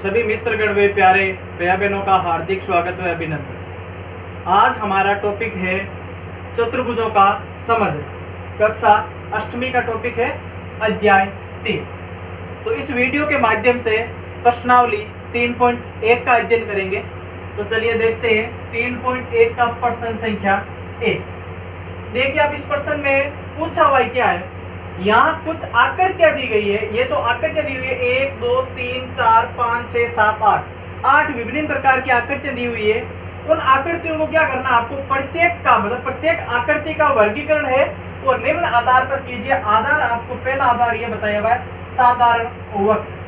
सभी मित्रगण वे प्यारे भैया बहनों का हार्दिक स्वागत व अभिनंदन। आज हमारा टॉपिक है चतुर्भुजों का समझ। कक्षा अष्टमी का टॉपिक है अध्याय 3। तो इस वीडियो के माध्यम से प्रश्नावली 3.1 का अध्ययन करेंगे। तो चलिए देखते हैं 3.1 का प्रश्न संख्या 1। देखिए आप इस प्रश्न में पूछा हुआ क्या है, यहाँ कुछ आकृतियां दी गई है। ये जो आकृतियां दी हुई है 1 2 3 4 5 6 7 8 विभिन्न प्रकार की आकृतियां दी हुई है। उन आकृतियों को क्या करना, आपको प्रत्येक का मतलब प्रत्येक आकृति का वर्गीकरण है वो निम्न आधार पर कीजिए। आधार आपको पहला आधार ये बताया हुआ है साधारण वक्र।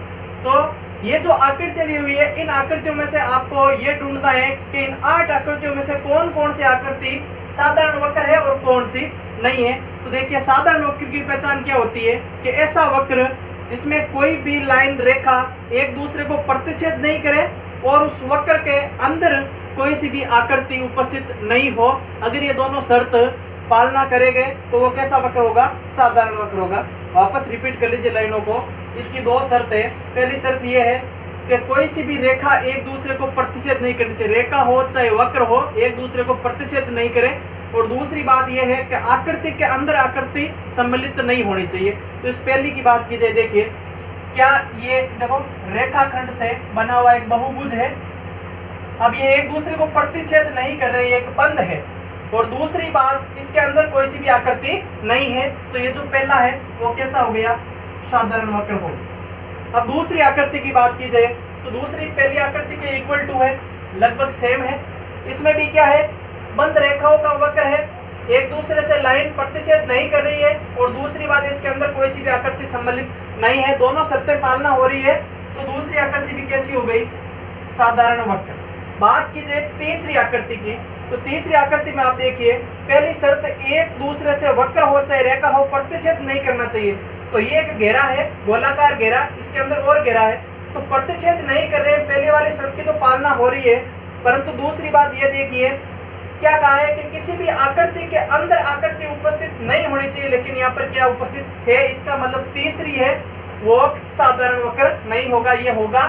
तो ये जो आकृतियां दी हुई है इन आकृतियों में से आपको ये ढूंढना है कि इन 8 आकृतियों में से कौन कौन सी आकृति साधारण वक्र है और कौन सी नहीं है। तो देखिए साधारण वक्र की पहचान क्या होती है कि ऐसा वक्र जिसमें कोई भी लाइन रेखा एक दूसरे को प्रतिच्छेद नहीं करे और उस वक्र के अंदर कोई सी भी आकृति उपस्थित नहीं हो। अगर ये दोनों शर्त पालना करेंगे तो वो कैसा वक्र होगा, साधारण वक्र होगा। वापस रिपीट कर लीजिए लाइनों को। इसकी दो शर्त है। पहली शर्त ये है कि कोई सी भी रेखा एक दूसरे को प्रतिच्छेद नहीं करनी चाहिए, रेखा हो चाहे वक्र हो एक दूसरे को प्रतिच्छेद नहीं करे। और दूसरी बात यह है कि आकृति के अंदर आकृति सम्मिलित नहीं होनी चाहिए। तो इस पहली की बात की जाए, देखिए क्या ये देखो रेखाखंड से बना हुआ एक बहुभुज है। अब ये एक दूसरे को प्रतिच्छेद नहीं कर रहे, एक बंद है। और दूसरी बात इसके अंदर कोई सी भी आकृति नहीं है। तो ये जो पहला है वो कैसा हो गया, साधारण वक्र हो। अब दूसरी आकृति की बात की जाए तो दूसरी पहली आकृति के इक्वल टू है, लगभग सेम है। इसमें भी क्या है, बंद रेखाओं का वक्र है, एक दूसरे से लाइन प्रतिच्छेद नहीं कर रही है। और दूसरी बात इसके अंदर कोई सी भी आकृति सम्मिलित नहीं है। दोनों शर्तें पालना हो रही है। तो दूसरी आकृति भी कैसी हो गई, साधारण वक्र। बात कीजिए तीसरी आकृति की। तो तीसरी आकृति में आप देखिए पहली शर्त एक दूसरे से वक्र हो चाहे रेखा हो प्रतिच्छेद नहीं करना चाहिए। तो ये एक घेरा है, गोलाकार घेरा, इसके अंदर और घेरा है। तो प्रतिच्छेद नहीं कर रहे हैं, पहले वाली शर्त की तो पालना हो रही है। परंतु दूसरी बात ये देखिए क्या कहा है कि किसी भी आकृति के अंदर आकृति उपस्थित नहीं होनी चाहिए, लेकिन यहाँ पर क्या उपस्थित है। इसका मतलब तीसरी है वो साधारण वक्र नहीं होगा, ये होगा,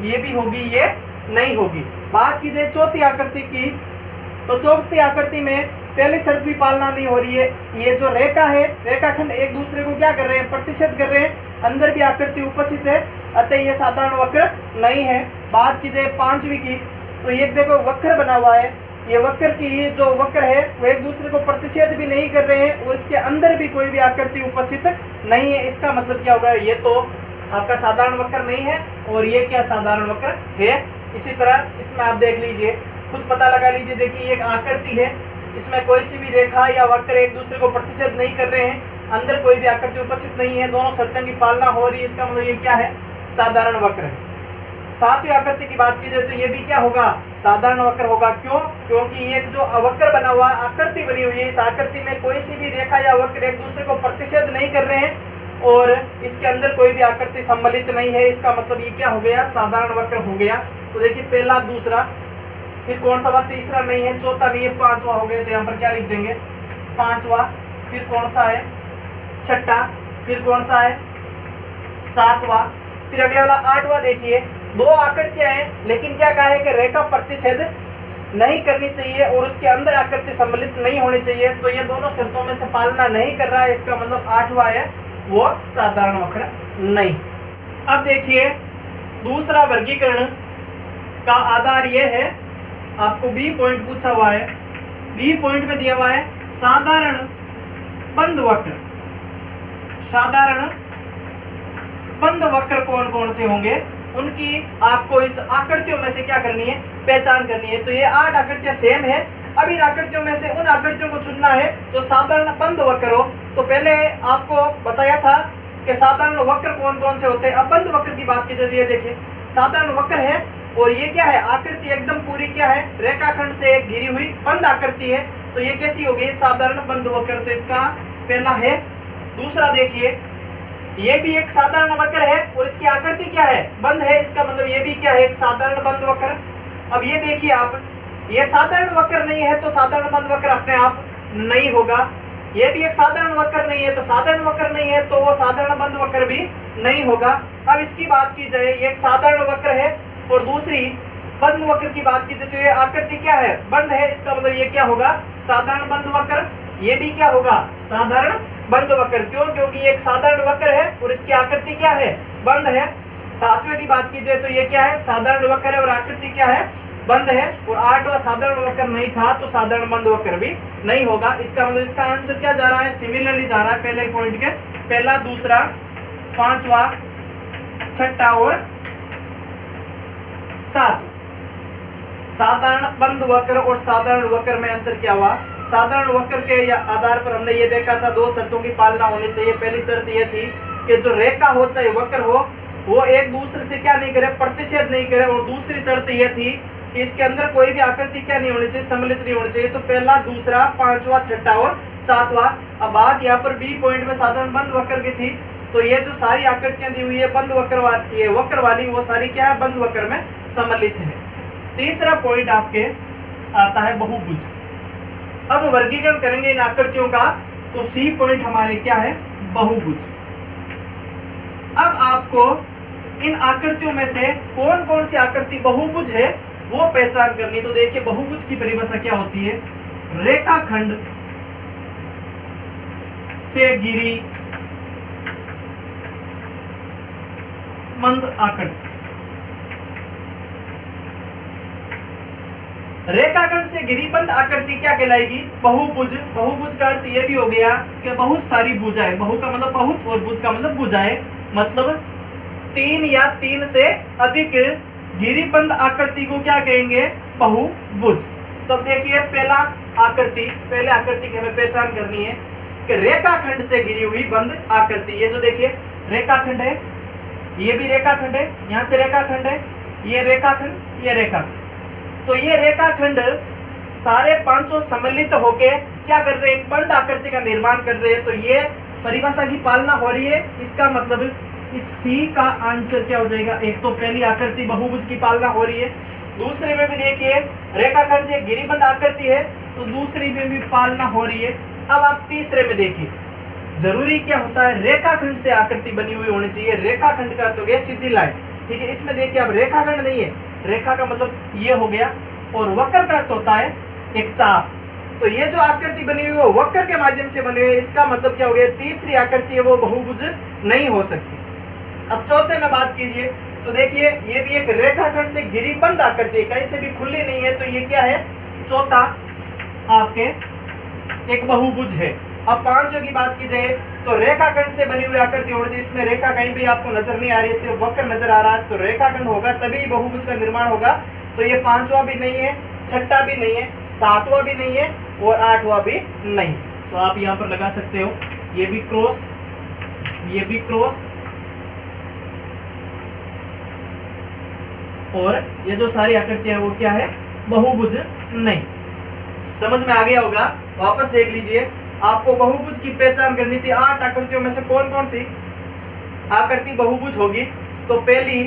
ये भी होगी, ये नहीं होगी। बात की जाए चौथी आकृति की। तो चौथी आकृति में पहली शर्त भी पालना नहीं हो रही है। ये जो रेखा है, रेखाखंड एक दूसरे को क्या कर रहे हैं, प्रतिच्छेद कर रहे हैं, अंदर भी आकृति उपस्थित है, अतः ये साधारण वक्र नहीं है। बात की जाए पांचवी की। तो ये देखो वक्र बना हुआ है, ये वक्र की जो वक्र है वो एक दूसरे को प्रतिच्छेद भी नहीं कर रहे हैं और इसके अंदर भी कोई भी आकृति उपस्थित नहीं है। इसका मतलब क्या होगा, ये तो आपका साधारण वक्र नहीं है और ये क्या साधारण वक्र है। इसी तरह इसमें आप देख लीजिए, खुद पता लगा लीजिए। देखिए एक आकृति है, इसमें कोई सी भी रेखा या वक्र एक दूसरे को प्रतिच्छेद नहीं कर रहे हैं, अंदर कोई भी आकृति उपस्थित नहीं है, दोनों शर्तों की पालना हो रही है। इसका मतलब ये क्या है, साधारण वक्र है। सातवीं आकृति की बात की जाए तो ये भी क्या होगा, साधारण वक्र होगा। क्यों, क्योंकि एक जो वक्र बना हुआ आकृति बनी हुई है, इस आकृति में कोई सी भी रेखा या वक्र एक दूसरे को प्रतिच्छेद नहीं कर रहे हैं और इसके अंदर कोई भी आकृति सम्मिलित नहीं है। इसका मतलब ये क्या हो गया, साधारण वक्र हो गया। तो देखिए पहला, दूसरा, फिर कौन सा बात, तीसरा नहीं है, चौथा नहीं है, पांचवा हो गया। तो यहाँ पर क्या लिख देंगे, पांचवा। फिर कौन सा है, छठा। फिर कौन सा है, सातवां। फिर अगले वाला आठवां। देखिए दो आकृतियां हैं लेकिन क्या कहा है कि रेखा प्रतिच्छेद नहीं करनी चाहिए और उसके अंदर आकृति सम्मिलित नहीं होनी चाहिए। तो ये दोनों शर्तों में से पालना नहीं कर रहा है। इसका मतलब आठवां है वो साधारण वक्र नहीं। अब देखिए दूसरा वर्गीकरण का आधार ये है, आपको बी पॉइंट पूछा हुआ है। बी पॉइंट में दिया हुआ है साधारण बंद वक्र। साधारण बंद वक्र कौन कौन से होंगे, उनकी आपको इस आकृतियों में से क्या करनी है, पहचान करनी है। तो ये 8 आकृतियां सेम है। अब इन आकृतियों में से उन आकृतियों को चुनना है तो साधारण बंद वक्र हो। तो पहले आपको बताया था कि साधारण वक्र कौन कौन से होते हैं। अब बंद वक्र की बात की जाए, ये देखिए साधारण वक्र है और ये क्या है, आकृति एकदम पूरी क्या है, रेखाखंड से घिरी हुई बंद आकृति है। तो ये कैसी होगी, साधारण बंद वक्र। तो इसका पहला है। दूसरा देखिए ये भी एक साधारण वक्र है और इसकी आकृति क्या है, बंद है। इसका मतलब ये भी क्या है, एक साधारण बंद वक्र। अब ये देखिए आप, ये साधारण वक्र नहीं है तो साधारण बंद वक्र अपने आप नहीं होगा। ये भी एक साधारण वक्र नहीं है तो साधारण वक्र नहीं है तो वो साधारण बंद वक्र भी नहीं होगा। अब इसकी बात की जाए, ये एक साधारण वक्र है और दूसरी बंद वक्र की बात की जाए तो ये आकृति क्या है, बंद है, इसका मतलब ये क्या होगा, साधारण बंद वक्र। ये भी क्या होगा, साधारण बंद वक्र। क्यों, क्योंकि ये एक साधारण वक्र है और इसकी आकृति क्या है, बंद है। सातवें की बात की जाए तो ये क्या है, साधारण वक्र है और आकृति क्या है, बंद है। और आठवां साधारण वक्र नहीं था तो साधारण बंद वक्र भी नहीं होगा। इसका मतलब इसका आंसर क्या जा रहा है, सिमिलरली जा रहा है पहले पॉइंट के, पहला, दूसरा, पांचवा, छठा और सात। साधारण बंद वक्र और साधारण वक्र में अंतर क्या हुआ, साधारण वक्र के आधार पर हमने ये देखा था दो शर्तों की पालना होनी चाहिए। पहली शर्त ये थी कि जो रेखा हो चाहे वक्र हो वो एक दूसरे से क्या नहीं करे, प्रतिच्छेद नहीं करे। और दूसरी शर्त ये थी कि इसके अंदर कोई भी आकृति क्या नहीं होनी चाहिए, सम्मिलित नहीं होनी चाहिए। तो पहला, दूसरा, पांचवा, छठा और सातवां। अब बात यहाँ पर बी पॉइंट में साधारण बंद वक्र की थी, तो ये जो सारी आकृतियां दी हुई है बंद वक्र वाली, ये वक्र वाली, वो सारी क्या है, बंद वक्र में सम्मिलित है। तीसरा पॉइंट आपके आता है बहुभुज। अब वर्गीकरण करेंगे इन आकृतियों का, तो सी पॉइंट हमारे क्या है, बहुभुज। अब आपको इन आकृतियों में से कौन कौन सी आकृति बहुभुज है वो पहचान करनी। तो देखिए बहुभुज की परिभाषा क्या होती है, रेखाखंड से घिरी मंद आकृति। रेखाखंड से घिरी बंद आकृति क्या कहलाएगी, बहुभुज। बहुभुज का अर्थ यह भी हो गया कि बहुत सारी भुजाएं, बहु का मतलब बहुत और भुज का मतलब भुजाएं, मतलब तीन या तीन से अधिक घिरी बंद आकृति को क्या कहेंगे, बहुभुज। तो अब देखिए पहला आकृति, पहले आकृति की हमें पहचान करनी है कि रेखाखंड से घिरी हुई बंद आकृति। ये जो देखिए रेखाखंड है, ये भी रेखाखंड है, यहाँ से रेखाखंड है, ये रेखाखंड, ये रेखाखंड। तो ये रेखाखंड सारे पांचों सम्मिलित होके क्या कर रहे हैं, बंद आकृति का निर्माण कर रहे हैं। तो ये परिभाषा की पालना हो रही है। इसका मतलब इस सी का आंसर क्या हो जाएगा, एक तो पहली आकृति बहुभुज की पालना हो रही है, दूसरे में भी देखिए रेखाखंड से घिरी बंद आकृति है तो दूसरी में भी पालना हो रही है। अब आप तीसरे में देखिए, जरूरी क्या होता है, रेखाखंड से आकृति बनी हुई होनी चाहिए। रेखाखंड का अर्थ हो गया सीधी लाइन, ठीक है। इसमें देखिए अब रेखाखंड नहीं है, रेखा का मतलब ये हो गया, और वक्र का अर्थ होता है एक चाप। तो ये जो आकृति बनी हुई है वो वक्र के माध्यम से बनी हुई है। इसका मतलब क्या हो गया, तीसरी आकृति है वो बहुभुज नहीं हो सकती। अब चौथे में बात कीजिए तो देखिए ये भी एक रेखाखंड से घिरी बंद आकृति है, कहीं से भी खुली नहीं है। तो ये क्या है, चौथा आपके एक बहुभुज है। अब पांचों की बात की जाए तो रेखाखंड से बनी हुई आकृति होनी चाहिए। इसमें रेखा कहीं भी आपको नजर नहीं आ रही है, सिर्फ वक्र नजर आ रहा है। तो रेखाखंड होगा तभी बहुभुज का निर्माण होगा। तो ये पांचवा भी नहीं है, छठा भी नहीं है, सातवां भी नहीं है और आठवां भी नहीं। तो आप यहाँ पर लगा सकते हो, ये भी क्रॉस, ये भी क्रॉस, और ये जो सारी आकृतियां वो क्या है, बहुभुज नहीं। समझ में आ गया होगा। वापस देख लीजिए, आपको बहुभुज की पहचान करनी थी। 8 आकृतियों में से कौन कौन सी आकृति बहुभुज होगी। तो पहली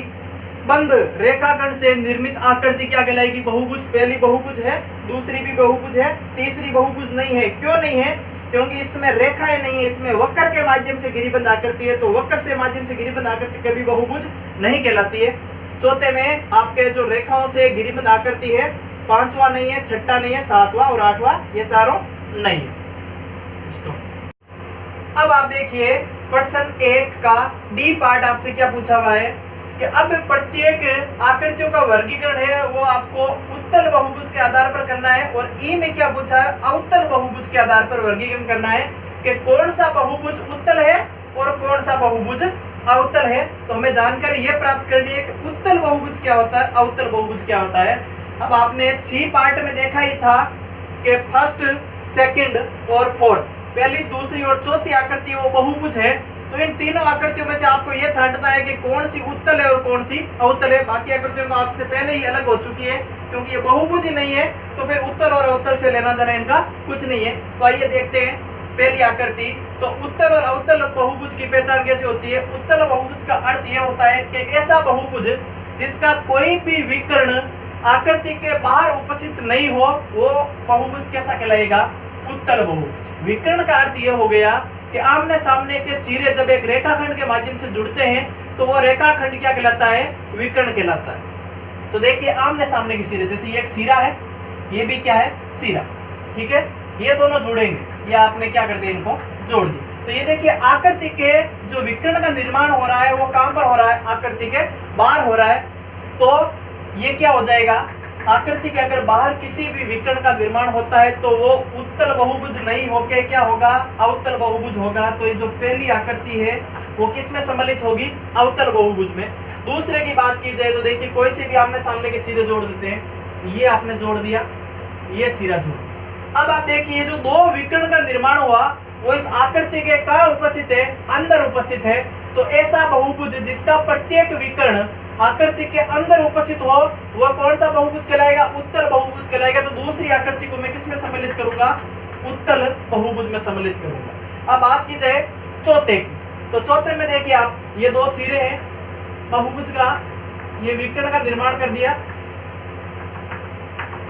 बंद रेखाखंड से निर्मित आकृति क्या कहलाएगी, बहुभुज। पहली बहुभुज है, दूसरी भी बहुभुज है, तीसरी बहुभुज नहीं है। क्यों नहीं है, क्योंकि इसमें रेखाएं नहीं है, इसमें वक्र के माध्यम से घिरीबंद आकृति है। तो वक्र से माध्यम से घिरीबंद आकृति कभी बहुभुज नहीं कहलाती है। चौथे में आपके जो रेखाओं से घिरीबंद आकृति है, पांचवा नहीं है, छठा नहीं है, सातवां और आठवां, ये चारों नहीं है। अब आप देखिए प्रश्न 1 का डी पार्ट आपसे क्या पूछा हुआ है कि अब प्रत्येक आकृतियों का वर्गीकरण है वो आपको उत्तल बहुभुज के आधार पर करना है। और ई में क्या पूछा है, अवतल बहुभुज के आधार पर वर्गीकरण करना है कि कौन सा बहुभुज उत्तल है और कौन सा बहुभुज अवतल है। तो हमें जानकारी यह प्राप्त करनी है कि उत्तल बहुभुज क्या होता है, अवतल बहुभुज क्या होता है। अब आपने सी पार्ट में देखा ही था कि फर्स्ट, सेकंड और फोर्थ, पहली, दूसरी और चौथी आकृति वो बहुभुज है। तो इन तीनों आकृतियों में से आपको यह छांटना है कि कौन सी उत्तल है और कौन सी अवतल है। बाकी आकृतियों को आपसे पहले ही अलग हो चुकी है, क्योंकि ये बहुभुज ही नहीं है तो फिर उत्तल और अवतल से लेना देना इनका कुछ नहीं है। तो आइए देखते हैं पहली आकृति। तो उत्तल और अवतल बहुभुज की पहचान कैसे होती है। उत्तल बहुभुज का अर्थ यह होता है कि ऐसा बहुभुज जिसका कोई भी विकर्ण आकृति के बाहर उपस्थित नहीं हो, वो बहुभुज कैसा कहलाएगा, उत्तल बहुभुज। विकर्ण का अर्थ यह हो गया कि आमने सामने के सिरे जब एक रेखाखंड के माध्यम से जुड़ते हैं तो वो रेखाखंड क्या कहलाता है, विकर्ण कहलाता है। तो देखिए आमने सामने की सिरे, जैसे ये एक सिरा है, ये भी क्या है, सिरा, ठीक है, ये दोनों जुड़ेंगे, ये आपने क्या कर दिया, इनको जोड़ दिया। तो ये देखिए आकृति के जो विकर्ण का निर्माण हो रहा है वो कहां पर हो रहा है, आकृति के बाहर हो रहा है। तो ये क्या हो जाएगा, आकृति के अगर बाहर किसी भी विकर्ण का निर्माण होता है तो वो उत्तल बहुभुज नहीं होके क्या होगा, अवतल बहुभुज होगा। तो ये जो पहली आकृति है वो किस में सम्मिलित होगी, अवतल बहुभुज में। दूसरे की बात की जाए तो देखिए कोई से भी आमने सामने के सिरे जोड़ देते हैं, ये आपने जोड़ दिया, ये सिरा जोड़। अब आप देखिए जो दो विकर्ण का निर्माण हुआ वो इस आकृति के कहां उपस्थित है, अंदर उपस्थित है। तो ऐसा बहुभुज जिसका प्रत्येक विकर्ण आकृति के अंदर उपस्थित हो वह कौन सा बहुभुज कहलाएगा, उत्तल बहुभुज कहलाएगा। तो दूसरी आकृति को मैं किस में सम्मिलित करूंगा, उत्तल बहुभुज में सम्मिलित करूंगा। अब बात की जाए चौथे की, तो चौथे में देखिए आप ये दो सिरे हैं बहुभुज का, ये विकर्ण का निर्माण कर दिया।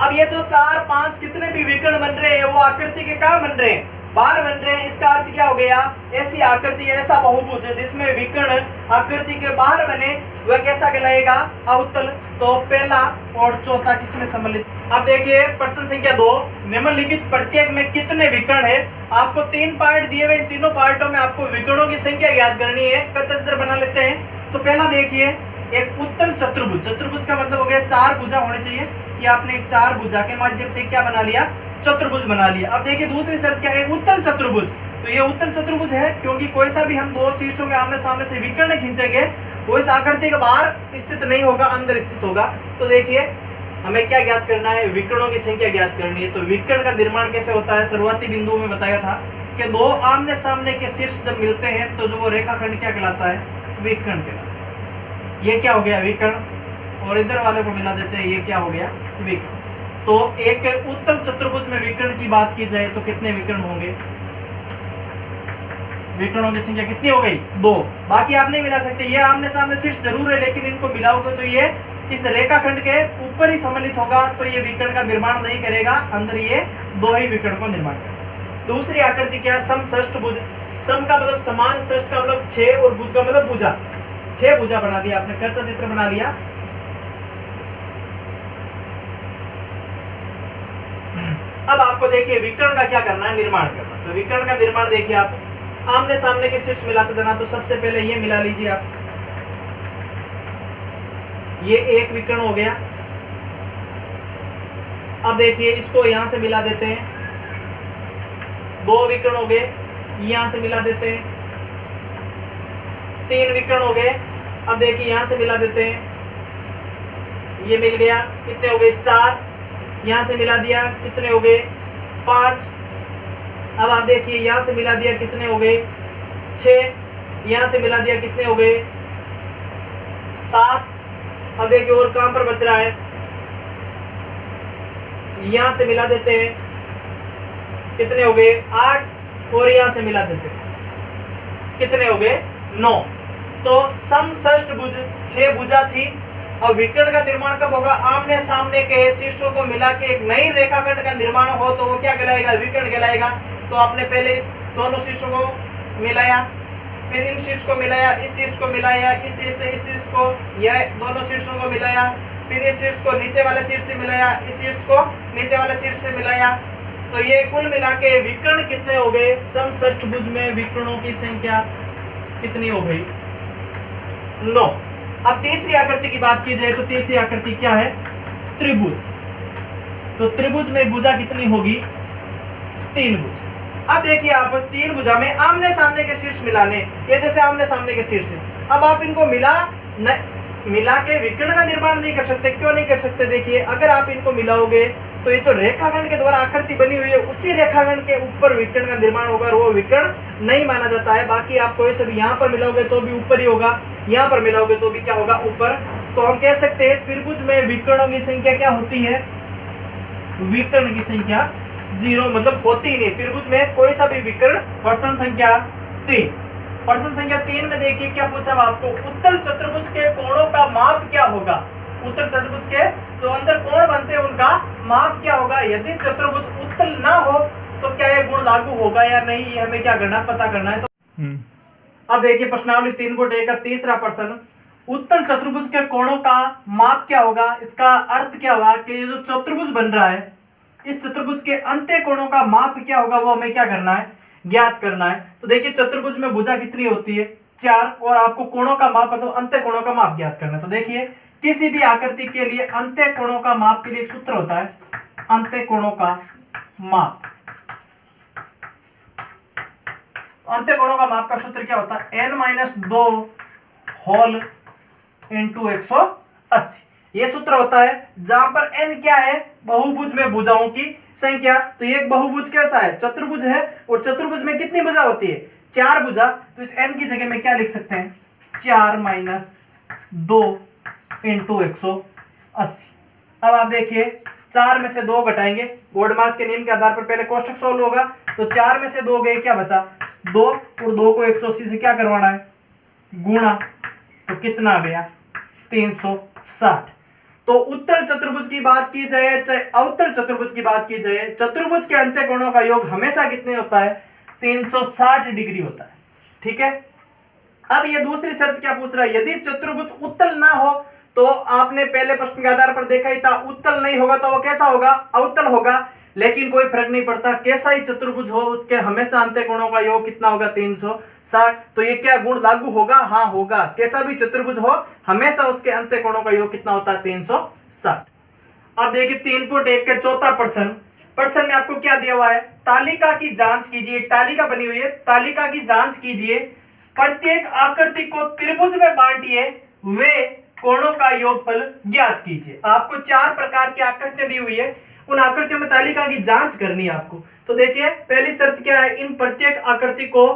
अब ये जो 4 5 कितने भी विकर्ण बन रहे हैं वो आकृति के कहां बन रहे हैं, बाहर बन रहे हैं। इसका अर्थ क्या हो गया, ऐसी आकृति, ऐसा बहुभुज जिसमें विकर्ण आकृति के बाहर बने वह कैसा कहलाएगा, अवतल। तो पहला और चौथा किसमें सम्मिलित। अब देखिए प्रश्न संख्या 2, निम्नलिखित प्रत्येक में कितने विकर्ण है। आपको 3 पार्ट दिए हुए, इन तीनों पार्टों में आपको विकर्णों की संख्या ज्ञात करनी है। कच्चा चित्र बना लेते हैं। तो पहला देखिए एक उत्तल चतुर्भुज, चतुर्भुज का मतलब हो गया 4 भुजा होनी चाहिए। ये आपने एक 4 भुजा के माध्यम से क्या बना लिया, चतुर्भुज बना लिया। अब देखिए दूसरी शर्त क्या है, उत्तल चतुर्भुज। तो ये उत्तल चतुर्भुज है क्योंकि कोई सा भी हम दो शीर्षों के आमने सामने से विकर्ण खींचेंगे वो इस आकृति के बाहर स्थित नहीं होगा, अंदर स्थित होगा। तो देखिए हमें क्या ज्ञात करना है, विकर्णों की संख्या ज्ञात करनी है। तो विकर्ण का निर्माण कैसे होता है, शुरुआती बिंदु में बताया था कि दो आमने सामने के शीर्ष जब मिलते हैं तो जो वो रेखाखंड क्या कहलाता है, विकर्ण कहलाता है। ये क्या हो गया, विकर्ण। और इधर वाले को मिला देते हैं, ये क्या हो गया, विकर्ण। तो एक उत्तल चतुर्भुज में विकर्ण की बात की जाए तो कितने विकर्ण होंगे, विकर्णों की संख्या कितनी हो गई, 2। बाकी आप नहीं मिला सकते, ये आमने सामने शीर्ष जरूर है लेकिन इनको मिलाओगे तो ये इस रेखाखंड के ऊपर ही सम्मिलित होगा। तो ये विकर्ण का निर्माण नहीं करेगा, अंदर ये 2 ही विकर्ण को निर्माण करेगा। दूसरी आकृति क्या है, समषष्ठभुज। सम का मतलब समान, षष्ठ का मतलब 6 और भुज का मतलब भुजा। 6 भुजा बना दिया आपने, कच्चा चित्र बना लिया। अब आपको देखिए विकर्ण का क्या करना है, निर्माण करना। तो विकर्ण का निर्माण देखिए आप आमने सामने के शीर्ष मिलाते जाना। तो सबसे पहले ये मिला लीजिए आप, ये एक विकर्ण हो गया। अब देखिए इसको यहां से मिला देते हैं, 2 विकर्ण हो गए, यहां से मिला देते हैं, 3 विकर्ण हो गए। अब देखिए यहां से मिला देते हैं, ये मिल गया, कितने हो गए, 4। यहां से मिला दिया, कितने हो गए, 5। अब आप देखिए यहां से मिला दिया, कितने हो गए, 6। यहां से मिला दिया, कितने हो गए, 7। अब देखिए और कहां पर बच रहा है, यहां से मिला देते हैं, कितने हो गए, 8। और यहां से मिला देते हैं, कितने हो गए, 9। तो समषष्ठभुज 6 भुजा थी। और विकर्ण का निर्माण कब होगा, आमने सामने के शीर्षों को मिला के एक नई रेखाखंड का निर्माण हो तो वो क्या कहलाएगा, विकर्ण कहलाएगा। तो आपने पहले इस दोनों शीर्षों को मिलाया, फिर इन शीर्ष को मिलाया, इस शीर्ष को मिलाया, इस शीर्ष से इस शीर्ष को, यह दोनों शीर्षों को मिलाया, फिर इस शीर्ष को नीचे वाले शीर्ष से मिलाया, इस शीर्ष को नीचे वाले शीर्ष से मिलाया। तो ये कुल मिला के विकर्ण कितने हो गए, समषष्ठभुज में विकर्णों की संख्या कितनी हो गई, 9। अब तीसरी आकृति की बात की जाए तो तीसरी आकृति क्या है, त्रिभुज। तो त्रिभुज में भुजा कितनी होगी, 3 भुज। अब देखिए आप 3 भुजा में आमने सामने के शीर्ष मिलाने, ये जैसे आमने सामने के शीर्ष है। अब आप इनको मिला के विकर्ण का निर्माण नहीं कर सकते। क्यों नहीं कर सकते, देखिए अगर आप इनको मिलाओगे तो ये जो रेखाखंड के द्वारा आकृति बनी हुई है उसी रेखाखंड के ऊपर विकर्ण का निर्माण होगा और वो विकर्ण नहीं माना जाता है। बाकी आप कोई से भी यहाँ पर मिलाओगे तो भी ऊपर ही होगा, यहाँ पर मिलाओगे तो भी क्या होगा, ऊपर। तो हम कह सकते हैं त्रिभुज में विकर्णों की संख्या क्या होती है, विकर्ण की संख्या 0, मतलब होती ही नहीं त्रिभुज में कोई सा भी विकर्ण। प्रश्न संख्या 3, प्रश्न संख्या 3 में देखिए क्या पूछा आपको, उत्तल चतुर्भुज के कोणों का माप क्या होगा। उत्तल चतुर्भुज के जो अंदर कोण बनते हैं उनका माप क्या होगा। यदि चतुर्भुज उत्तल ना हो तो क्या यह गुण लागू होगा या नहीं, ये हमें क्या करना है, पता करना है। तो अब देखिए प्रश्नावली 3.1 का तीसरा प्रश्न, उत्तल चतुर्भुज के कोणों का माप क्या होगा, इसका अर्थ क्या होगा कि ये जो चतुर्भुज बन रहा है इस चतुर्भुज के अंत्य कोणों का माप क्या होगा वो हमें क्या करना है, ज्ञात करना है। तो देखिए चतुर्भुज में भुजा कितनी होती है, 4, और आपको कोणों का माप मतलब अंत्य कोणों का माप ज्ञात करना है। तो देखिए किसी भी आकृति के लिए अंत्य कोणों का माप के लिए एक सूत्र होता है, अंत्य कोणों का माप। अंत्य कोणों का माप का सूत्र क्या होता है, n-2 होल इंटू 180। ये सूत्र होता है जहां पर n क्या है, बहुभुज में भुजाओं की संख्या। तो ये एक बहुभुज कैसा है, चतुर्भुज है, और चतुर्भुज में कितनी भुजा होती है, 4 भुजा। तो इस n की जगह में क्या लिख सकते हैं, 4 - 2 इंटू 180। अब आप देखिए 4 में से 2 घटाएंगे, बोर्डमास के नियम के आधार पर पहले कोष्ठक सोल्व होगा। तो 4 में से 2 गए, क्या बचा 2, और 2 को 180 से क्या करवाना है, गुणा। तो कितना आ गया 360। तो उत्तल चतुर्भुज की बात की जाए चाहे अवतल चतुर्भुज की बात की जाए, चतुर्भुज के अंत्य कोणों का योग हमेशा कितने होता है, 360 डिग्री होता है। ठीक है। अब ये दूसरी शर्त क्या पूछ रहा है, यदि चतुर्भुज उत्तल ना हो, तो आपने पहले प्रश्न के आधार पर देखा ही था, उत्तल नहीं होगा तो वो कैसा होगा, अवतल होगा। लेकिन कोई फर्क नहीं पड़ता, कैसा ही चतुर्भुज हो उसके हमेशा अंत्य कोणों का योग कितना होगा, 360। तो ये क्या गुण लागू होगा, हाँ होगा, कैसा भी चतुर्भुज हो हमेशा उसके अंत्य कोणों का योग कितना होता है, 360। अब देखिए 3.1 के चौथा प्रश्न में आपको क्या दिया हुआ है, तालिका की जांच कीजिए। एक तालिका बनी हुई है, तालिका की जांच कीजिए, प्रत्येक आकृति को त्रिभुज में बांटिए, वे कोणों का योगफल ज्ञात कीजिए। आपको 4 प्रकार की आकृतियां दी हुई है, उन आकृतियों में तालिका की जांच करनी है आपको। तो देखिए पहली शर्त क्या है, इन प्रत्येक आकृति को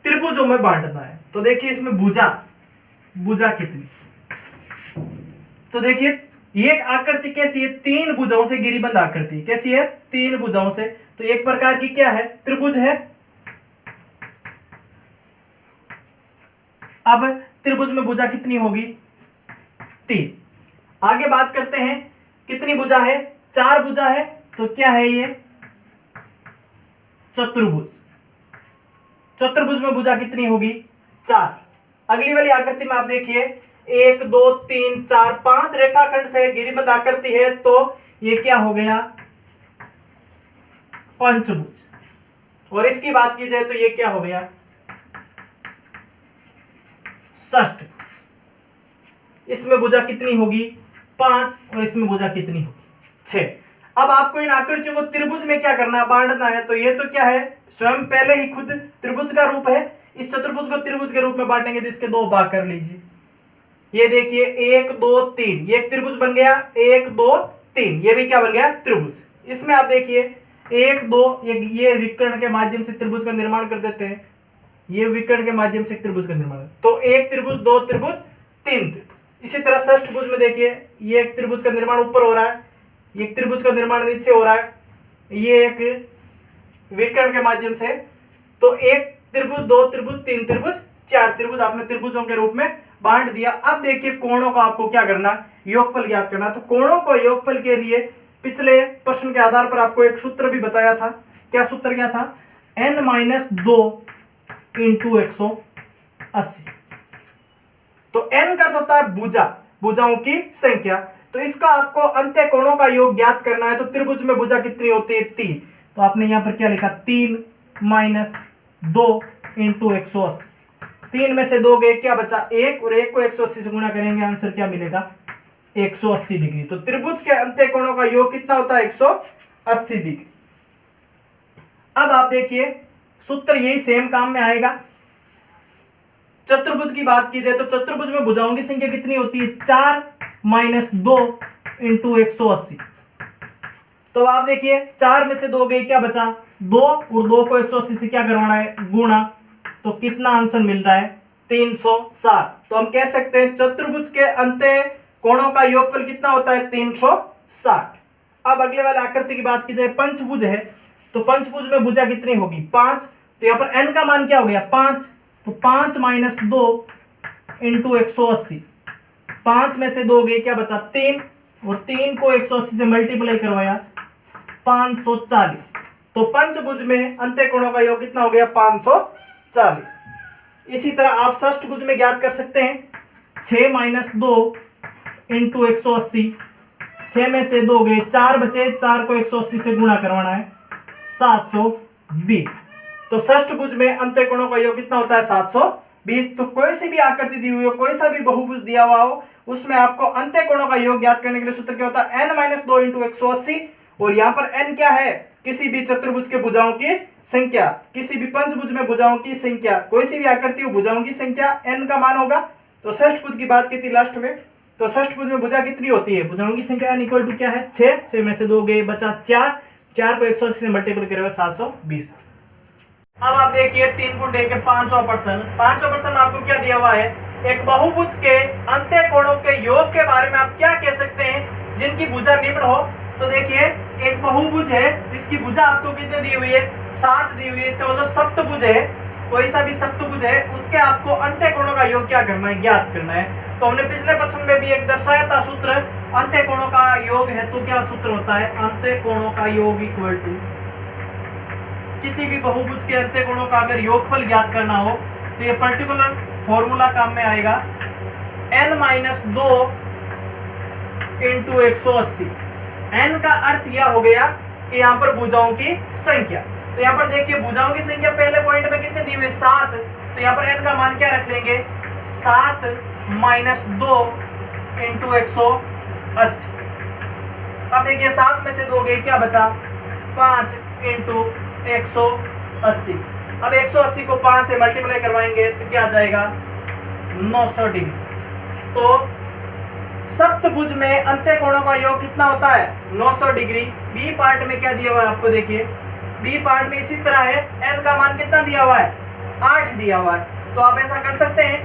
त्रिभुजों में बांटना है। तो देखिए इसमें भुजा कितनी, तो देखिए ये आकृति कैसी है, 3 भुजाओं से गिरिबंध आकृति, कैसी है, 3 भुजाओं से। तो एक प्रकार की क्या है, त्रिभुज है। अब त्रिभुज में भुजा कितनी होगी, 3। आगे बात करते हैं कितनी भुजा है, 4 भुजा है। तो क्या है ये, चतुर्भुज। चतुर्भुज में भुजा कितनी होगी, 4। अगली वाली आकृति में आप देखिए 1 2 3 4 5 रेखाखंड से गिरिबंध आकृति है, तो ये क्या हो गया, पंचभुज। और इसकी बात की जाए तो ये क्या हो गया, षष्ठ। इसमें भुजा कितनी होगी, 5, और इसमें भुजा कितनी होगी, 6। अब आपको इन आकृतियों को त्रिभुज में क्या करना है, बांटना है। तो ये तो क्या है, स्वयं पहले ही खुद त्रिभुज का रूप है। इस चतुर्भुज को त्रिभुज के रूप में बांटेंगे तो इसके 2 भाग कर लीजिए। ये देखिए 1 2 3, ये एक त्रिभुज बन गया, 1 2 3, ये भी क्या बन गया, त्रिभुज। इसमें आप देखिए 1 2, ये विकर्ण के माध्यम से त्रिभुज का निर्माण कर देते हैं, ये विकर्ण के माध्यम से त्रिभुज का निर्माण। तो 1 त्रिभुज 2 त्रिभुज 3 त्रिभुज। इसी तरह षष्ठ भुज में देखिए ये एक त्रिभुज का निर्माण ऊपर हो रहा है, ये एक त्रिभुज का निर्माण नीचे हो रहा है, ये एक विकर्ण के माध्यम से। तो 1 त्रिभुज 2 त्रिभुज 3 त्रिभुज 4 त्रिभुज आपने त्रिभुजों के रूप में बांट दिया। अब देखिए कोणों का आपको क्या करना, योगफल ज्ञात करना। तो कोणों को योगफल के लिए पिछले प्रश्न के आधार पर आपको एक सूत्र भी बताया था। क्या सूत्र क्या था, n-2 इंटू 180। तो n का होता है भुजा, भुजाओं की संख्या। तो इसका आपको अंत्य कोणों का योग ज्ञात करना है। तो त्रिभुज में भुजा कितनी होती है, 3। तो आपने यहां पर क्या लिखा, 3 - 2 इंटू 180। 3 में से 2 गए, क्या बचा 1, और 1 को 180 से गुणा करेंगे, आंसर क्या मिलेगा, 180 डिग्री। तो त्रिभुज के अंत्य कोणों का योग कितना होता है, 180 डिग्री। अब आप देखिए सूत्र यही सेम काम में आएगा। चतुर्भुज की बात की जाए तो चतुर्भुज में भुजाओं की संख्या कितनी होती है, 4 - 2 इंटू 180। तो आप देखिए 4 में से 2 गए, क्या बचा 2, और 2 को 180 से क्या करवाना है, गुणा। तो कितना आंसर मिल रहा है, 360। तो हम कह सकते हैं चतुर्भुज के अंत्य कोणों का योगफल कितना होता है, 360। अब अगले वाले आकृति की बात की जाए, पंचभुज है। तो पंचभुज में भुजा कितनी होगी, 5। तो यहां पर n का मान क्या हो गया, 5। तो 5 - 2 इंटू 180। 5 में से 2 गए, क्या बचा 3, और 3 को 180 से मल्टीप्लाई करवाया, 540। तो पंचभुज में अंत्य कोणों का योग कितना हो गया, 540। इसी तरह आप षष्ठभुज में ज्ञात कर सकते हैं। 6 माइनस 2 इंटू 180, 6 में से 2 गए, 4 बचे, 4 को 180 से गुणा करवाना है, 720। तो षष्ठभुज में अंत्यकोणों का योग कितना होता है? 720। तो कोई सी भी आकृति दी हुई हो, कोई सा भी बहुभुज दिया हुआ हो, उसमें आपको अंत्यकोणों का योग ज्ञात करने के लिए सूत्र क्या होता है? n-2 into 180। और यहाँ पर n क्या है? किसी भी चतुर्भुज के भुजाओं की संख्या, किसी भी पंचभुज में भुजाओं की संख्या, कोई सी भी आकृति हो भुजाओं की संख्या n का मान होगा। तो षष्ठभुज की बात की थी लास्ट में, तो षष्ठभुज में भुजा कितनी होती है? भुजाओं की संख्या n इक्वल टू क्या है? 6, 6 में से 2 गए, बचा 4, 4 को 180 से मल्टीपल करेगा 720। अब आप देखिए 3.1 के 5वां प्रश्न। 5वां प्रश्न में आपको क्या दिया हुआ है? एक बहुभुज के अंत्यकोणों के योग के बारे में आप क्या कह सकते हैं जिनकी भुजा निम्न हो? तो देखिए एक बहुभुज है जिसकी भुजा आपको कितने दी हुई है? 7 दी हुई है। इसका मतलब सप्तभुज है, कोई सा भी सप्तभुज है, उसके आपको अंत्यकोणों का योग क्या करना है? ज्ञात करना है। तो हमने पिछले प्रश्न में भी एक दर्शाया था सूत्र, अंत्यकोणों का योग है तो क्या सूत्र होता है? अंत्यकोणों का योग इक्वल टू, किसी भी बहुभुज के अंत्यकोणों का अगर योगफल ज्ञात करना हो तो ये पर्टिकुलर फॉर्मूला काम में आएगा, n-2 इंटू 180। n का अर्थ यह हो गया कि यहाँ पर भुजाओं की संख्या। तो यहाँ पर देखिए भुजाओं की संख्या पहले पॉइंट में कितने दी हुई? 7। तो यहाँ पर n का मान क्या रख लेंगे? 7 माइनस 2 इंटू 180। अब देखिए 7 में से 2 गए, क्या बचा? 5 इंटू 180। अब 180 को 5 से मल्टीप्लाई करवाएंगे तो क्या आ जाएगा? 900 डिग्री। तो सप्तभुज में अंत्यकोणों का योग कितना होता है? 900 डिग्री। बी पार्ट में क्या दिया हुआ है आपको? देखिए बी पार्ट में इसी तरह है, n का मान कितना दिया हुआ है? 8 दिया हुआ है। तो आप ऐसा कर सकते हैं,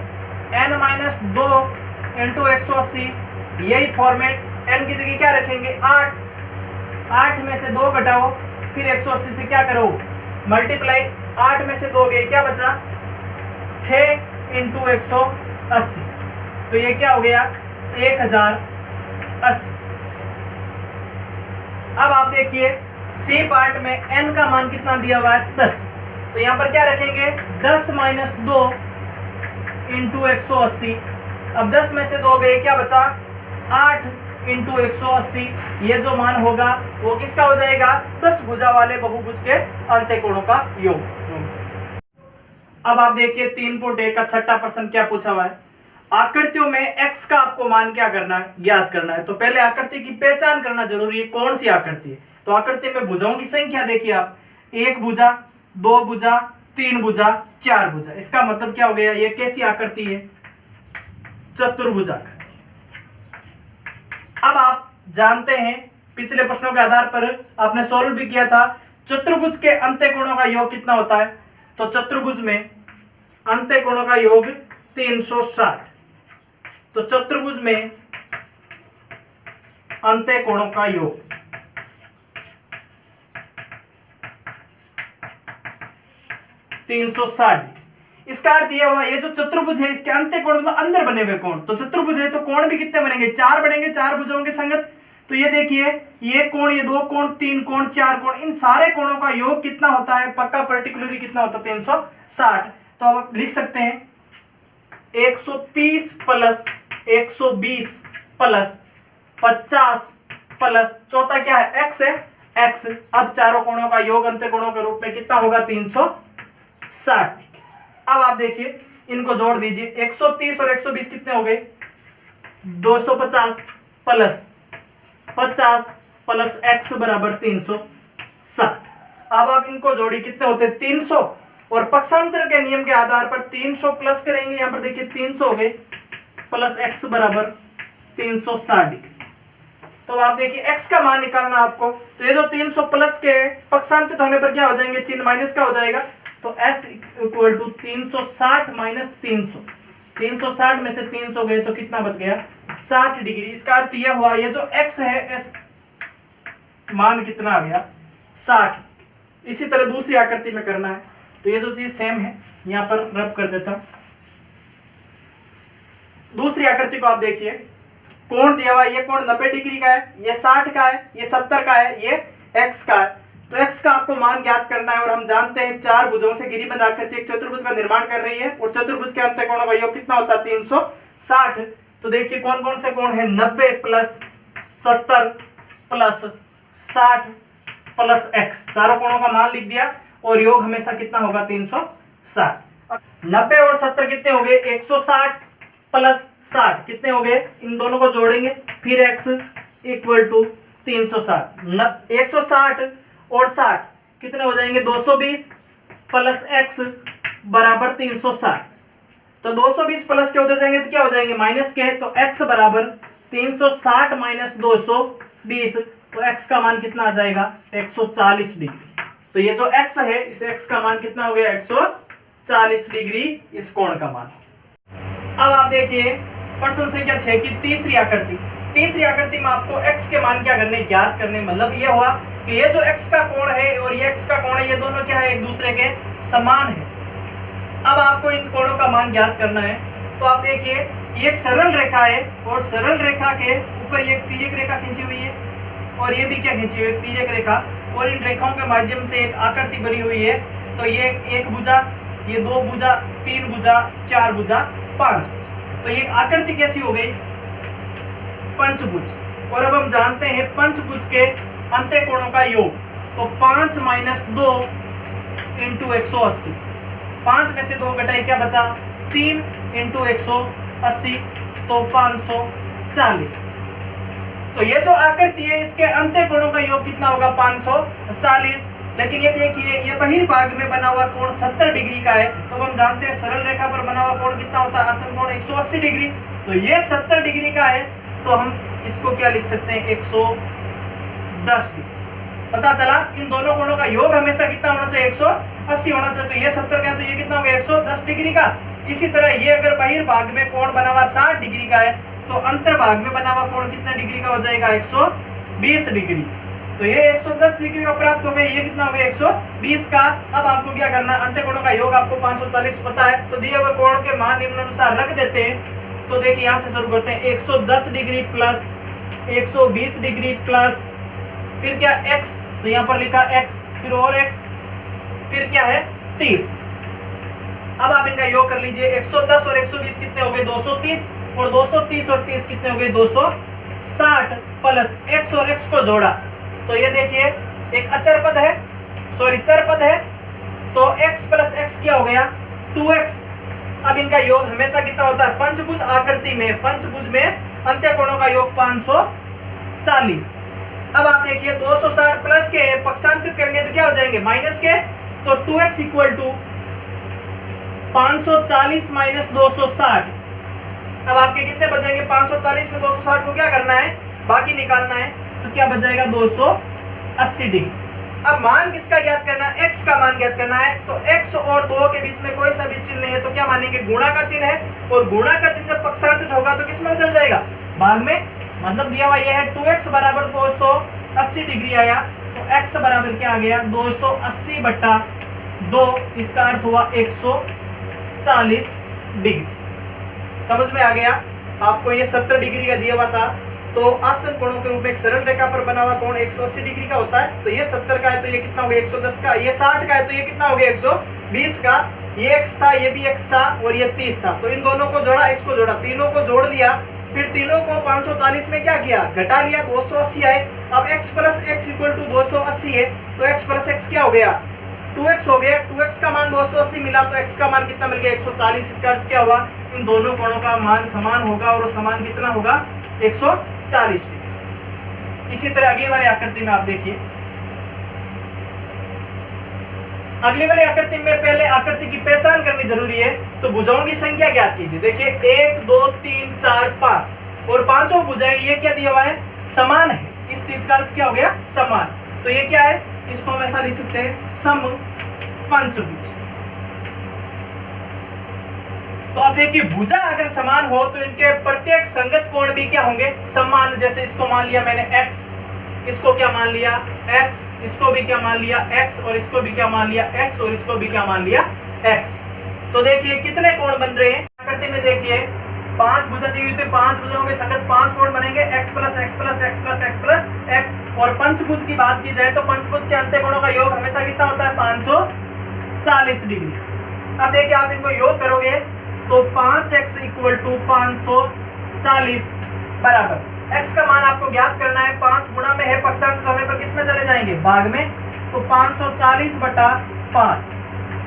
n-2 इंटू 180, यही फॉर्मेट, n की जगह क्या रखेंगे? 8, 8 में से 2 घटाओ, फिर 180 से क्या करो? मल्टीप्लाई, 8 में से 2 गए, क्या बचा? 6 इंटू 180। तो ये क्या हो गया? 1080। अब आप देखिए सी पार्ट में n का मान कितना दिया हुआ है? 10। तो यहाँ पर क्या रखेंगे? 10 माइनस 2 इंटू 180। अब 10 में से 2 गए, क्या बचा? 8 इंटू 180। ये जो मान होगा वो किसका हो जाएगा? 10 भुजा वाले बहुभुज के अंत्यकोणों का योग। अब आप देखिए 3.1 का छठा प्रश्न क्या पूछा हुआ है? आकृतियों में x का आपको मान क्या करना है? ज्ञात करना है। तो पहले आकृति की पहचान करना जरूरी है, कौन सी आकृति है। तो आकृति में भुजाओं की संख्या देखिए आप, 1 भुजा, 2 भुजा, 3 भुजा, 4 भुजा। इसका मतलब क्या हो गया? ये कैसी आकृति है? चतुर्भुज आकृति। अब आप जानते हैं पिछले प्रश्नों के आधार पर आपने सॉल्व भी किया था, चतुर्भुज के अंत्यकोणों का योग कितना होता है? तो चतुर्भुज में अंत्यकोणों का योग 360। तो चतुर्भुज में अंत्यकोणों का योग 360। इसका अर्थ यह हुआ, ये जो चतुर्भुज है इसके अंत्यकोण मतलब अंदर बने हुए कोण। तो चतुर्भुज है तो कोण भी कितने बनेंगे? 4 बनेंगे, 4 भुजाओं के संगत। तो ये देखिए, ये कोण, ये 2 कोण, 3 कोण, 4 कोण, इन सारे कोणों का योग कितना होता है? पक्का पर्टिकुलरली कितना होता है? 360। तो अब लिख सकते हैं 130 प्लस 120 प्लस 50 प्लस, चौथा क्या है? x है, x। अब चारों कोणों का योग अंत्यकोणों के रूप में कितना होगा? 360। अब आप देखिए इनको जोड़ दीजिए, 130 और 120 कितने हो गए? 250 प्लस 50 प्लस x बराबर 360। अब आप इनको जोड़ी, कितने होते? 300। और पक्षांतर के नियम के आधार पर 300 प्लस करेंगे, यहाँ पर देखिए 300 हो गए, प्लस x बराबर 360 डिग्री। तो आप देखिए x का मान निकालना आपको। तो ये जो 300 प्लस के पक्षांतरित होने पर क्या हो जाएंगे? चिन्ह माइनस का हो जाएगा। तो s इक्वल टू 360 माइनस 300। 360 में से 300 गए तो कितना बच गया? 60 डिग्री। इसका अर्थ यह हुआ, ये जो x है, s मान कितना आ गया? 60। इसी तरह दूसरी आकृति में करना है। तो ये जो चीज सेम है, यहां पर रब कर देता हूं। दूसरी आकृति को आप देखिए, कोण दिया हुआ है, ये कोण 90 डिग्री का है, ये 60 का है, ये 70 का है, ये x का है। तो x का आपको मान ज्ञात करना है। और हम जानते हैं 4 भुजाओं से घिरी बंद आकृति एक चतुर्भुज का निर्माण कर रही है, और चतुर्भुज के अंत्यकोणों का योग कितना होता है? 60। तो देखिए कौन कौन से कोण है, 90 प्लस 70 प्लस 60 प्लस x, चारों कोणों का मान लिख दिया और योग हमेशा कितना होगा 360। 90 और 70 कितने हो गए 160 प्लस 60 कितने हो गए, इन दोनों को जोड़ेंगे फिर x इक्वल टू 360। 160 और 60 कितने हो जाएंगे 220 प्लस x बराबर 360। तो 220 प्लस के उधर जाएंगे तो क्या हो जाएंगे माइनस के, तो x बराबर 360 माइनस 220, तो x का मान कितना आ जाएगा 140 डिग्री। तो ये जो x है इस x का मान कितना हो गया 140 डिग्री इस कोण का मान। अब आप देखिए प्रश्न संख्या 6 की तीसरी आकृति। तीसरी आकृति में आपको x के मान क्या करने, ज्ञात करने। मतलब ये हुआ कि ये जो x का कोण है और ये x का कोण है, ये दोनों क्या है एक दूसरे के समान है। अब आपको इन कोणों का मान ज्ञात करना है। तो आप देखिए ये एक सरल रेखा है और सरल रेखा के ऊपर ये एक तिर्यक रेखा खींची हुई है और ये भी क्या खींची हुई है तिर्यक रेखा, और इन रेखाओं के माध्यम से एक आकृति बनी हुई है। तो ये एक भुजा, ये दो भुजा, तीन भुजा, चार भुजा, पांच भुजा। तो ये आकृति कैसी हो गई पंचभुज। और अब हम जानते हैं पंचभुज के अंत्य कोणों का योग, तो 5 माइनस 2 इंटू 180, 5 में से 2 घटाए क्या बचा 3 इंटू 180, तो 540। तो ये जो आकृति है इसके अंत्य कोणों का योग कितना होगा 540। लेकिन ये देखिए ये बहिर्भाग में बना हुआ कोण 70 डिग्री का है। तो हम जानते हैं सरल रेखा पर बना हुआ कोण कितना होता है आसन कोण 180 डिग्री। तो ये 70 डिग्री का है, तो हम इसको क्या लिख सकते हैं 110 डिग्री। पता चला इन दोनों कोणों का योग हमेशा कितना होना चाहिए 180 होना चाहिए। तो ये 70 का है तो ये कितना हो गया 110 डिग्री का। इसी तरह ये अगर बहिर्भाग में कोण बना हुआ 60 डिग्री का है तो अंतर्भाग में बना हुआ कोण कितना डिग्री का हो जाएगा 120 डिग्री। तो ये 110 डिग्री का प्राप्त हो गया, ये कितना हो गया 120 का। अब आपको क्या करना, अंत्य कोणों का योग आपको 540 पता है, तो दिए हुए कोण के मान निम्नानुसार रख देते हैं। तो देखिए यहाँ से शुरू करते हैं 110 डिग्री प्लस 120 डिग्री प्लस फिर क्या x, तो यहाँ पर लिखा x, फिर और x, फिर क्या है 30। अब आप इनका योग कर लीजिए, 110 और 120 कितने हो गए 230, और 230 और 30 कितने हो गए 260, प्लस x और x को जोड़ा तो ये देखिए एक अचर पद है, सॉरी चर पद है, तो x प्लस x क्या हो गया 2x। अब इनका योग हमेशा कितना होता है पंचभुज आकृति में, पंचभुज में अंत्य कोणों का योग 540। अब आप देखिए 260 प्लस के पक्षांतरित करेंगे तो क्या हो जाएंगे माइनस के, तो 2x इक्वल टू 540 माइनस 260। अब आपके कितने बचेंगे 540 में 260 को क्या करना है बाकी निकालना है, तो क्या बच जाएगा 280 डिग्री। अब मान किसका ज्ञात करना है, x का मान ज्ञात करना है। तो x और 2 के बीच में कोई सा भी चिन्ह नहीं है तो क्या मानेंगे गुणा का चिन्ह है, और गुणा का चिन्ह जब पक्षांतरित होगा तो किस में बदल जाएगा भाग में। मतलब दिया हुआ यह है 2x बराबर 280 डिग्री आया, तो x बराबर क्या आ गया 280 बटा 2, इसका अर्थ हुआ 140 डिग्री। समझ में आ गया आपको, ये 70 डिग्री का दिया हुआ था। तो आसन कोणों के रूप में एक सरल रेखा पर बना हुआ कोण 180 डिग्री का होता है। तो ये 70 का है तो ये कितना हो गया 110 का, ये 60 का है तो ये कितना हो गया 120 का, ये x था ये भी x था और ये 30 था। तो इन दोनों को जोड़ा, इसको जोड़ा, तीनों को जोड़ दिया, फिर तीनों को 540 में क्या किया घटा लिया, 280 आए। अब x plus x equal to 280 है, तो x प्लस x क्या हो गया 2x हो गया। 2x का मान 280 मिला तो x का मान कितना मिल गया 140। इसका अर्थ क्या हुआ इन दोनों कोणों का मान समान होगा, और समान कितना होगा 140 डिग्री। इसी तरह अगली वाली आकृति में आप देखिए, अगली वाली आकृति में पहले आकृति की पहचान करनी जरूरी है। तो भुजाओं की संख्या ज्ञात कीजिए। देखिए 1 2 3 4 5 और पांचों भुजाएं ये क्या दिया हुआ है समान है। इस चीज का अर्थ क्या हो गया समान। तो ये क्या है, इसको हम ऐसा लिख सकते हैं सम पंचभुज। तो अब देखिए भुजा अगर समान हो तो इनके प्रत्येक संगत कोण भी क्या होंगे समान। जैसे इसको मान लिया मैंने x, इसको क्या मान लिया x, इसको भी क्या मान लिया x, और इसको भी क्या मान लिया x, और इसको भी क्या मान लिया x। तो देखिए कितने कोण बन रहे हैं आकृति में। देखिए 5 भुजा दी हुई तो 5 भुजाओं के संगत 5 कोण बनेंगे, x plus x plus x plus x plus x। और पंचभुज की बात की जाए तो पंचभुज के अंत्य कोणों का योग हमेशा कितना होता है 540 डिग्री। अब देखिए आप इनको योग करोगे तो 5x इक्वल टू 540 बराबर x का मान आपको ज्ञात करना है। 5 गुणा में है पक्षांतर होने पर किस में चले जाएंगे, भाग में। तो 540 बटा 5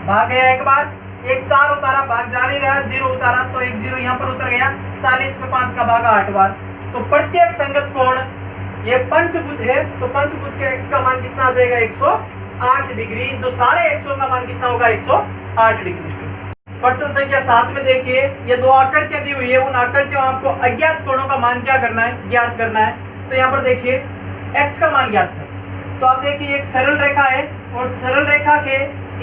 भाग गया एक बार, एक 4 उतारा, भाग जा नहीं रहा, 0 उतारा तो एक 0 यहाँ पर उतर गया। 40 में 5 का भाग 8 बार। तो प्रत्येक संगत कोण ये पंचभुज है, तो पंचभुज के x का मान कितना आ जाएगा 108 डिग्री। तो सारे xों का मान कितना होगा 108 डिग्री। प्रश्न संख्या 7 में देखिए, ये दो आकृतियां दी हुई है, उन आकृतियों आपको अज्ञात कोणों का मान क्या करना है, ज्ञात करना है। तो यहाँ पर देखिए x का मान ज्ञात कर। तो आप देखिए एक सरल रेखा है और सरल रेखा के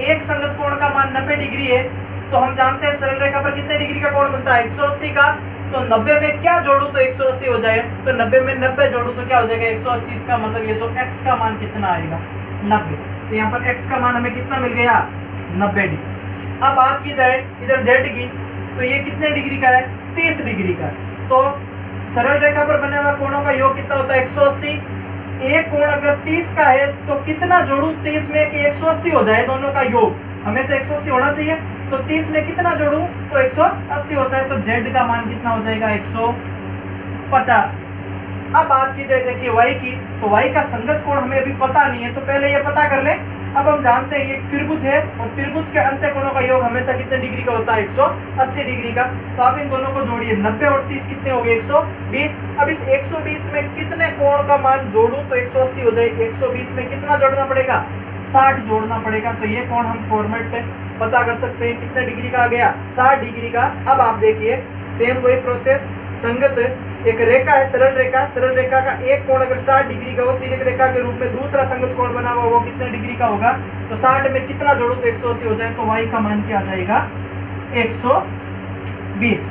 एक संगत कोण का मान 90 डिग्री है। तो हम जानते हैं सरल रेखा पर कितने डिग्री का कोण बनता है 180 का। तो 90 में क्या जोड़ू तो 180 हो जाए। तो 90 में 90 जोड़ू तो क्या हो जाएगा 180। इसका मतलब ये जो x का मान कितना आएगा 90। तो यहाँ पर x का मान हमें कितना मिल गया 90 डिग्री। अब बात की जाए इधर z की, तो ये कितने डिग्री का है 30 डिग्री का। तो सरल रेखा पर बने हुए कोणों का योग कितना होता है 180। एक कोण अगर 30 का है तो कितना जोड़ू 30 में कि 180 हो जाए, दोनों का योग हमेशा 180 होना चाहिए। तो 30 में कितना जोड़ू तो 180 हो जाए। तो z का मान कितना हो जाएगा 150। अब बात की जाए देखिए y की, तो y का संगत कोण हमें अभी पता नहीं है, तो पहले ये पता कर ले। अब हम जानते हैं ये त्रिभुज है और त्रिभुज के अंत्य कोणों का योग हमेशा कितने डिग्री का होता है 180 डिग्री का। तो आप इन दोनों को जोड़िए, 90 और 30 कितने हो गए 120। अब इस 120 में कितने कोण का मान जोड़ूं तो 180 हो जाए। 120 में कितना जोड़ना पड़ेगा 60 जोड़ना पड़ेगा। तो ये कोण हम फॉर्मेट पे पता कर सकते हैं कितने डिग्री का आ गया 60 डिग्री का। अब आप देखिए सेम वही प्रोसेस, संगत एक रेखा है सरल रेखा का एक कोण अगर 60 डिग्री का हो, तिर्यक रेखा के रूप में दूसरा संगत कोण बना हुआ वो कितने डिग्री का होगा। तो 60 में कितना जोड़ो तो 180 हो जाए। तो y का मान क्या आ जाएगा 120।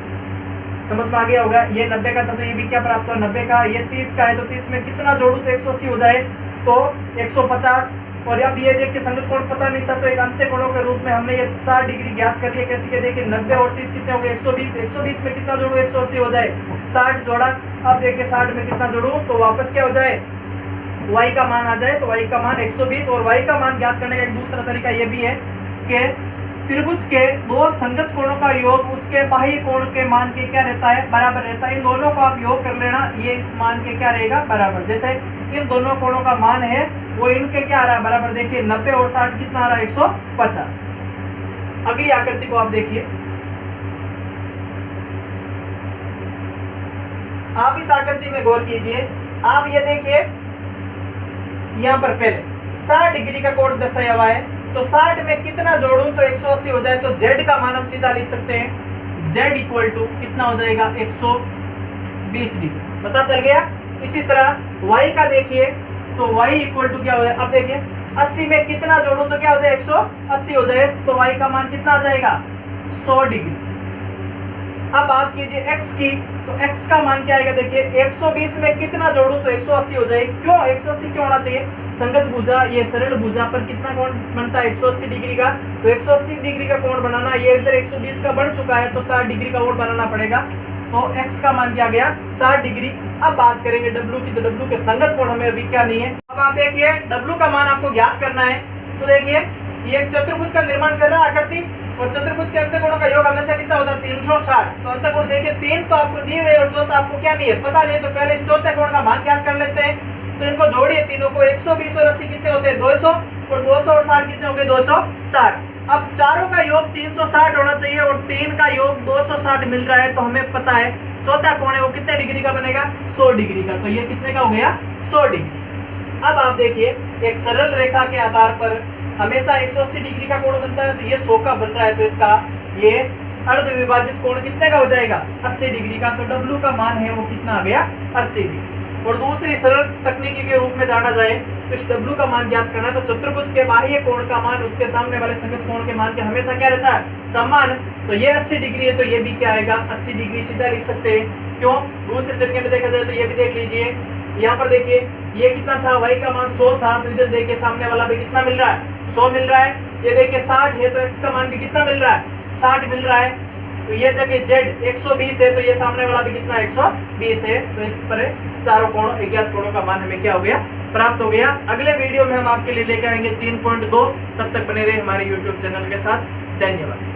समझ में आ गया होगा। ये 90 का था तो ये भी क्या प्राप्त हुआ 90 का। ये 30 का है तो 30 में कितना जोड़ू तो 180 हो जाए तो 150। और अब ये देख के संगत कोण पता नहीं था तो एक अंत्य कोणों के रूप में हमने ये 60 डिग्री ज्ञात कर लिया। कैसे के देखिए 90 और 30 कितने हो गए 120। 120 में कितना जोड़ू 180 हो जाए। 60 जोड़ा, अब देखिए 60 में कितना जोड़ू तो वापस क्या हो जाए y का मान आ जाए। तो y का मान 120। और y का मान ज्ञात करने का एक दूसरा तरीका ये भी है कि त्रिभुज के दो संगत कोणों का योग उसके बाह्य कोण के मान के क्या रहता है बराबर रहता है। इन दोनों को आप योग कर लेना, ये इस मान के क्या रहेगा बराबर। जैसे इन दोनों कोणों का मान है वो इनके क्या आ रहा है बराबर। देखिए 90 और 60 कितना आ रहा है 150। अगली आकृति को आप देखिए, आप इस आकृति में गौर कीजिए। आप ये देखिए यहाँ पर पहले 60 डिग्री का कोण दर्शाया हुआ है। तो 60 में कितना जोड़ूं तो 180 हो जाए। तो z का मान हम सीधा लिख सकते हैं, z इक्वल टू कितना हो जाएगा 120 डिग्री। पता चल गया। इसी तरह y का देखिए, तो y इक्वल टू क्या हो जाए। अब देखिए 80 में कितना जोड़ूं तो क्या हो जाए 180 हो जाए। तो y का मान कितना आ जाएगा 100 डिग्री। अब बात कीजिए x की, तो x का मान क्या आएगा। देखिए 120 में कितना जोड़ूं तो 180 हो जाए। क्यों 180 क्यों होना चाहिए, संगत भुजा ये सरल भुजा पर कितना कोण बनता है 180 डिग्री का। तो 180 डिग्री का कोण बनाना, ये इधर 120 का बन चुका है तो 60 डिग्री का और बनाना पड़ेगा। तो x का मान क्या गया 60 डिग्री। अब बात करेंगे w की, तो w के संगत कोण हमें अभी क्या नहीं है। अब आप देखिए w का मान आपको ज्ञात करना है। तो देखिए ये एक चतुर्भुज का निर्माण कर रहा है आकृति, और चतुर्भुज के अंत कोणों का योग हमेशा कितना होता है 360। तो अंत कोण देखिए 3 तो आपको दिए हुए और चौथा आपको क्या नहीं है पता नहीं है। तो पहले इस चौथे कोण का मान ज्ञात कर लेते हैं। तो इनको जोड़िए तीनों को, 120 और 80 कितने होते हैं 200, और 200 और 60 कितने हो गए 260। अब चारों का योग 360 होना चाहिए और 3 का योग 260 मिल रहा है। तो हमें पता है चौथा कोण है वो कितने डिग्री का बनेगा 100 डिग्री का। तो ये कितने का हो गया 100 डिग्री। अब आप देखिए एक सरल रेखा के आधार पर हमेशा 180 डिग्री का कोण बनता है। तो ये 100 का बन रहा है, तो इसका ये अर्ध विभाजित कोण कितने का हो जाएगा 80 डिग्री का। तो W का मान है वो कितना आ गया 80 डिग्री। और दूसरी सरल तकनीकी के रूप में जाना जाए तो इस W का मान ज्ञात करना है। तो चतुर्भुज के बाह्य कोण का मान उसके सामने वाले संगत कोण के मान के हमेशा क्या रहता है समान। तो ये 80 डिग्री है तो ये भी क्या आएगा 80 डिग्री सीधा लिख सकते हैं। क्यों, दूसरे तरीके में देखा जाए तो ये भी देख लीजिए। यहाँ पर देखिए ये कितना था y का मान 100 था, तो इधर देखिए सामने वाला भी कितना मिल रहा है 100 मिल रहा है। ये देखिए 60 है तो x का मान भी कितना मिल रहा है 60 मिल रहा है। तो ये देखिए z 120 है तो ये सामने वाला भी कितना 120 है। तो इस पर चारों कोणों अज्ञात कोणों का मान हमें क्या हो गया प्राप्त हो गया। अगले वीडियो में हम आपके लिए लेकर आएंगे 3.2। तब तक बने रहे हमारे YouTube चैनल के साथ। धन्यवाद।